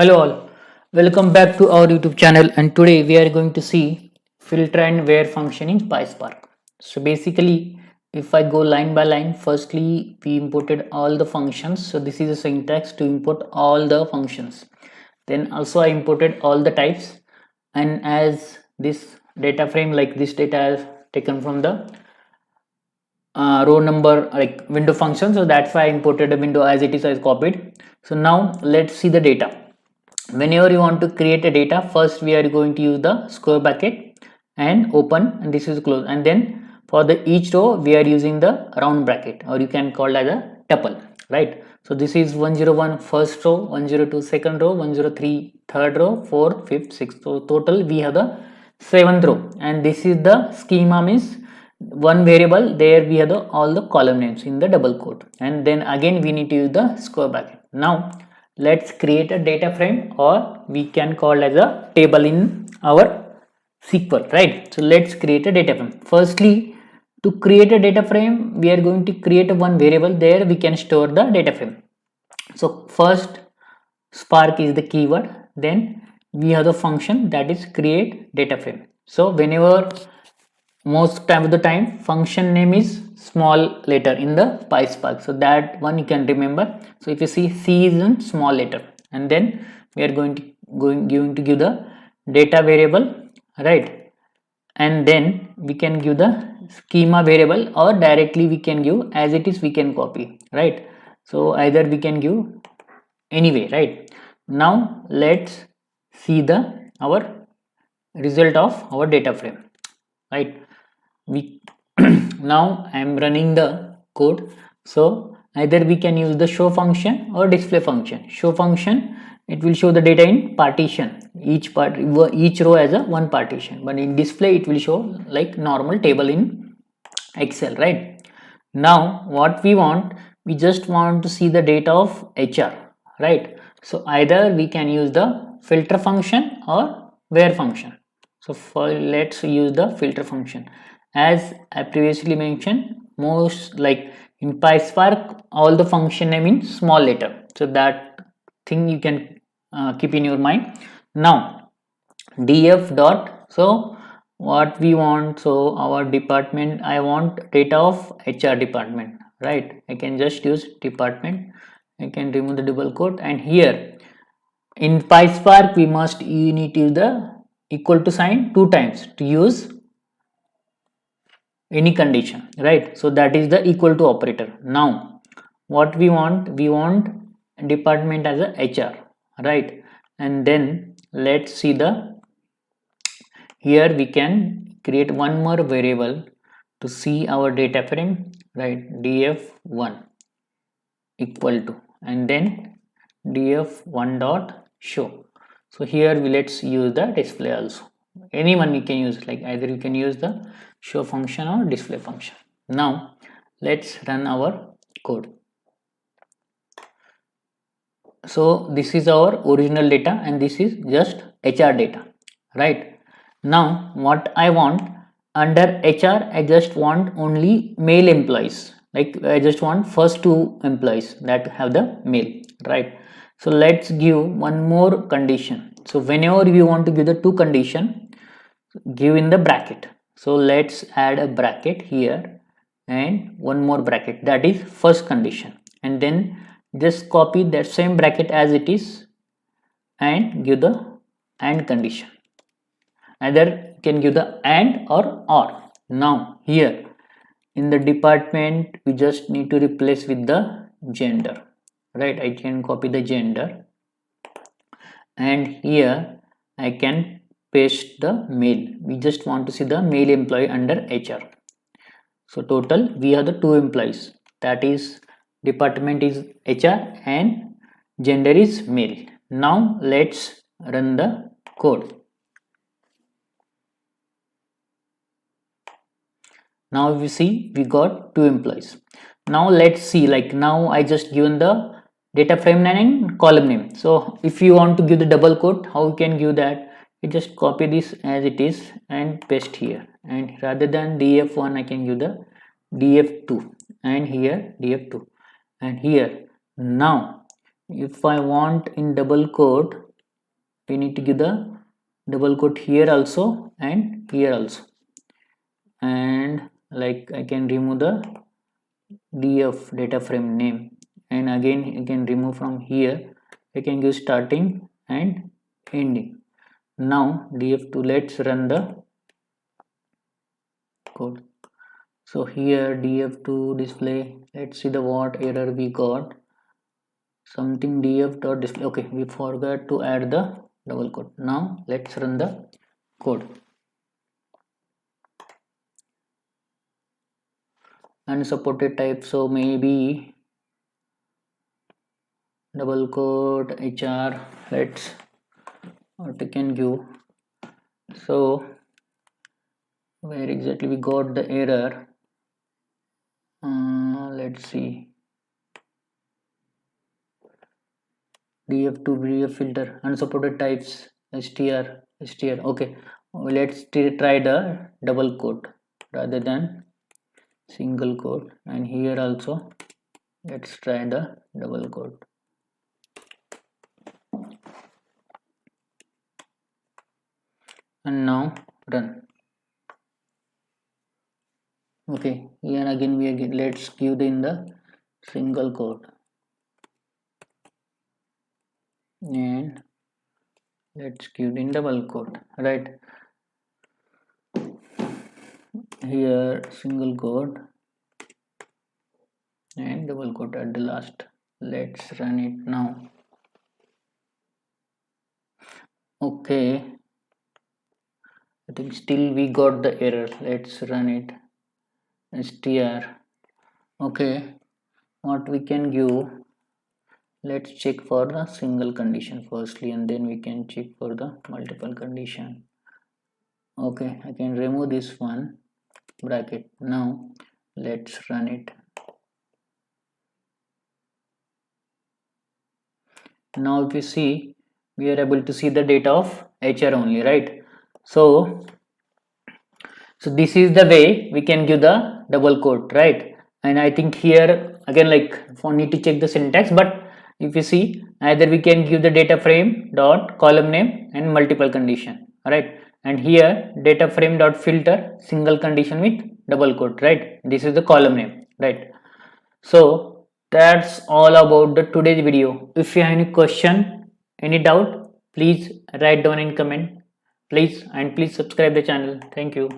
Hello all, welcome back to our YouTube channel, and today we are going to see filter and where function in pyspark. So basically, if I go line by line, firstly we imported all the functions. So this is a syntax to import all the functions. Then also I imported all the types, and as this data frame, like this data is taken from the row number, like window function, so that's why I imported a window as it is, as copied. So now let's see the data. Whenever you want to create a data, first we are going to use the square bracket and open, and this is close, and then for the each row we are using the round bracket, or you can call as a tuple, right? So this is 101 first row, 102 second row, 103 third row, fourth, fifth, sixth. So total we have the seventh row, and this is the schema, means one variable, there we have the all the column names in the double quote, and then again we need to use the square bracket. Now let's create a data frame, or we can call as a table in our SQL, right? So let's create a data frame. Firstly, to create a data frame, we are going to create one variable, there we can store the data frame. So first spark is the keyword, then we have the function, that is create data frame. So whenever, most time of the time, function name is small letter in the pyspark, so that one you can remember. So if you see, C is in small letter, and then we are going to give the data variable, right? And then we can give the schema variable, or directly we can give as it is, we can copy, right? So either we can give anyway, right? Now let's see the our result of our data frame, right? We now I am running the code. So either we can use the show function or display function. Show function, it will show the data in partition, each row as a one partition, but in display it will show like normal table in Excel, right? Now what we want, we just want to see the data of HR, right? So either we can use the filter function or where function. So for let's use the filter function. As I previously mentioned, most like in PySpark, all the function name in small letter, so that thing you can keep in your mind. Now df dot, so what we want, so our department, I want data of HR department, right? I can just use department, I can remove the double quote, and here in PySpark we must, you need to use the equal to sign two times to use any condition, right? So that is the equal to operator. Now what we want department as a HR, right? And then let's see the, here we can create one more variable to see our data frame, right? df1 equal to, and then df1 dot show. So here let's use the display also, anyone you can use, like either you can use the show function or display function. Now let's run our code. So this is our original data, and this is just HR data, right? Now what I want, under HR I just want only male employees, like I just want first two employees that have the male, right? So let's give one more condition. So whenever you want to give the two condition, give in the bracket. So let's add a bracket here and one more bracket, that is first condition, and then just copy that same bracket as it is and give the and condition. Either you can give the and or. Now here in the department we just need to replace with the gender, right? I can copy the gender, and here I can paste the male. We just want to see the male employee under HR. So total we have the two employees, that is department is HR and gender is male. Now let's run the code. Now we see we got two employees. Now let's see, like now I just given the data frame name and column name. So if you want to give the double quote, how you can give that? You just copy this as it is and paste here, and rather than df1 I can give the df2, and here df2, and here. Now if I want in double quote, we need to give the double quote here also and here also, and like I can remove the df data frame name, and again you can remove from here, you can give starting and ending. Now df2, let's run the code. So here df2 display, let's see the what error we got. Something df dot display, okay, we forgot to add the double quote. Now let's run the code. Unsupported type, so maybe double quote hr, let's what we can give. So where exactly we got the error, let's see, df2 df filter unsupported types str, okay, let's try the double quote rather than single quote, and here also let's try the double quote. And now run. Okay, here again we again let's give in the single quote, and let's give in double quote, right? Here single quote and double quote at the last. Let's run it now. Okay, I think still we got the error. Let's run it. str, okay, what we can give, let's check for the single condition firstly, and then we can check for the multiple condition. Okay, I can remove this one bracket. Now let's run it. Now if you see, we are able to see the data of hr only, right? So this is the way we can give the double quote, right? And I think here again, like for need to check the syntax, but if you see, either we can give the data frame dot column name and multiple condition, right? And here data frame dot filter single condition with double quote, right? This is the column name, right? So that's all about the today's video. If you have any question, any doubt, please write down in comment, please, and please subscribe the channel. Thank you.